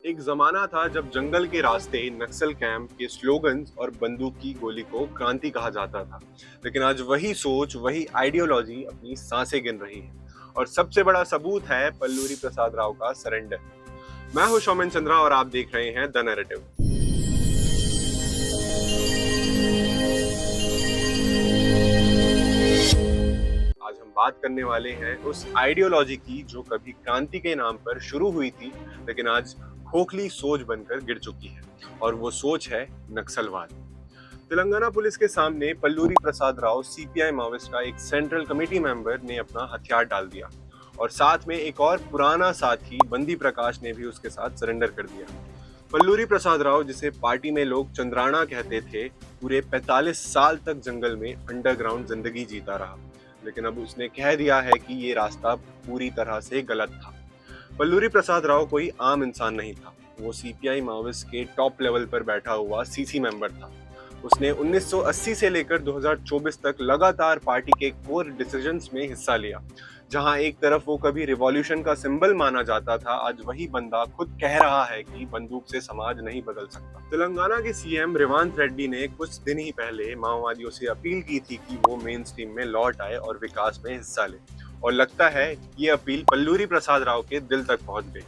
एक जमाना था जब जंगल के रास्ते, नक्सल कैंप के स्लोगन्स और बंदूक की गोली को क्रांति कहा जाता था। लेकिन आज वही सोच, वही आइडियोलॉजी अपनी सांसें गिन रही है। और सबसे बड़ा सबूत है पल्लूरी प्रसाद राव का सरेंडर। मैं हूं शौमेन चंद्रा और आप देख रहे हैं द नैरेटिव। आज हम बात करने वाले हैं उस आइडियोलॉजी की जो कभी क्रांति के नाम पर शुरू हुई थी, लेकिन आज खोखली सोच बनकर गिर चुकी है। और वो सोच है नक्सलवाद। तेलंगाना पुलिस के सामने पल्लूरी प्रसाद राव, सीपीआई माओइस्ट का एक सेंट्रल कमेटी मेंबर, ने अपना हथियार डाल दिया और साथ में एक और पुराना साथी बंदी प्रकाश ने भी उसके साथ सरेंडर कर दिया। पल्लूरी प्रसाद राव, जिसे पार्टी में लोग चंद्राना कहते थे, पूरे 45 साल तक जंगल में अंडरग्राउंड जिंदगी जीता रहा। लेकिन अब उसने कह दिया है कि ये रास्ता पूरी तरह से गलत था। पल्लूरी प्रसाद राव कोई आम इंसान नहीं था। वो सीपीआई माओइस्ट के टॉप लेवल पर बैठा हुआ सीसी मेंबर था। उसने 1980 से लेकर 2024 तक लगातार पार्टी के कोर डिसीजंस में हिस्सा लिया। जहां एक तरफ वो कभी रिवॉल्यूशन का सिंबल माना जाता था, आज वही बंदा खुद कह रहा है कि बंदूक से समाज नहीं बदल सकता। तेलंगाना के सीएम रेवंत रेड्डी ने कुछ दिन ही पहले माओवादियों से अपील की थी कि वो मेन स्ट्रीम में लौट आए और विकास में हिस्सा ले। और लगता है ये अपील पल्लूरी प्रसाद राव के दिल तक पहुंच गई।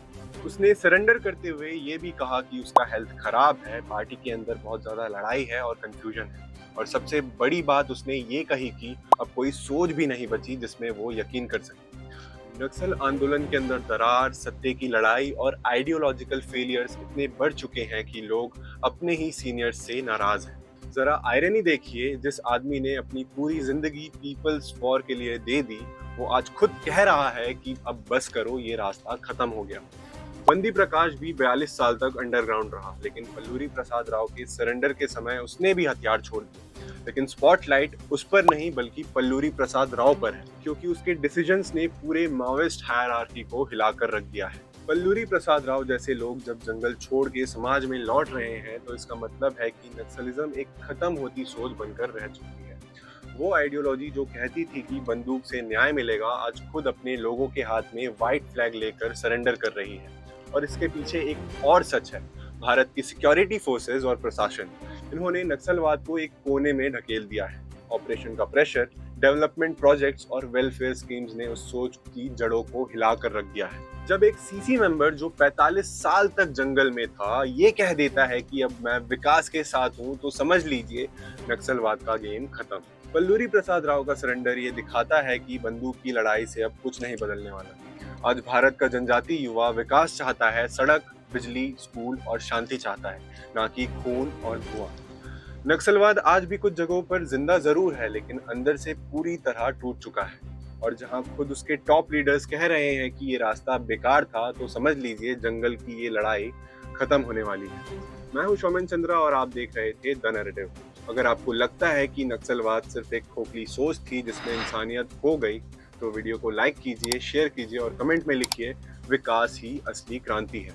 उसने सरेंडर करते हुए ये भी कहा कि उसका हेल्थ खराब है, पार्टी के अंदर बहुत ज्यादा लड़ाई है और कंफ्यूजन है। और सबसे बड़ी बात उसने ये कही कि अब कोई सोच भी नहीं बची जिसमें वो यकीन कर सके। नक्सल आंदोलन के अंदर दरार, सत्ते की लड़ाई और आइडियोलॉजिकल फेलियर्स इतने बढ़ चुके हैं कि लोग अपने ही सीनियर्स से नाराज हैं। जरा आयरनी देखिए, जिस आदमी ने अपनी पूरी जिंदगी पीपल्स वॉर के लिए दे दी, वो आज खुद कह रहा है कि अब बस करो, ये रास्ता खत्म हो गया। बंदी प्रकाश भी 42 साल तक अंडरग्राउंड रहा, लेकिन पल्लूरी प्रसाद राव के सरेंडर के समय उसने भी हथियार छोड़ दिए। लेकिन स्पॉटलाइट उस पर नहीं बल्कि पल्लूरी प्रसाद राव पर है, क्योंकि उसके डिसीजंस ने पूरे माओइस्ट हायरार्की को हिलाकर रख दिया है। पल्लूरी प्रसाद राव जैसे लोग जब जंगल छोड़ के समाज में लौट रहे हैं, तो इसका मतलब है कि नक्सलिज्म एक खत्म होती सोच बनकर रह चुकी है। वो आइडियोलॉजी जो कहती थी कि बंदूक से न्याय मिलेगा, आज खुद अपने लोगों के हाथ में व्हाइट फ्लैग लेकर सरेंडर कर रही है। और इसके पीछे एक और सच है, भारत की सिक्योरिटी फोर्सेस और प्रशासन। इन्होंने नक्सलवाद को एक कोने में ढकेल दिया है। ऑपरेशन का प्रेशर, डेवलपमेंट प्रोजेक्ट्स और वेलफेयर स्कीम्स ने उस सोच की जड़ों को हिलाकर रख दिया है। जब एक सीसी मेंबर जो 45 साल तक जंगल में था, ये कह देता है कि अब मैं विकास के साथ हूँ, तो समझ लीजिए नक्सलवाद का गेम खत्म। पल्लूरी प्रसाद राव का सरेंडर ये दिखाता है कि बंदूक की लड़ाई से अब कुछ नहीं बदलने वाला। आज भारत का जनजातीय युवा विकास चाहता है, सड़क, बिजली, स्कूल और शांति चाहता है, ना कि खून और धुआं। नक्सलवाद आज भी कुछ जगहों पर जिंदा जरूर है, लेकिन अंदर से पूरी तरह टूट चुका है। और जहां खुद उसके टॉप लीडर्स कह रहे हैं कि ये रास्ता बेकार था, तो समझ लीजिए जंगल की ये लड़ाई खत्म होने वाली है। मैं हूं शौमेन चंद्रा और आप देख रहे थे द नैरेटिव। अगर आपको लगता है कि नक्सलवाद सिर्फ एक खोखली सोच थी जिसमें इंसानियत खो गई, तो वीडियो को लाइक कीजिए, शेयर कीजिए और कमेंट में लिखिए, विकास ही असली क्रांति है।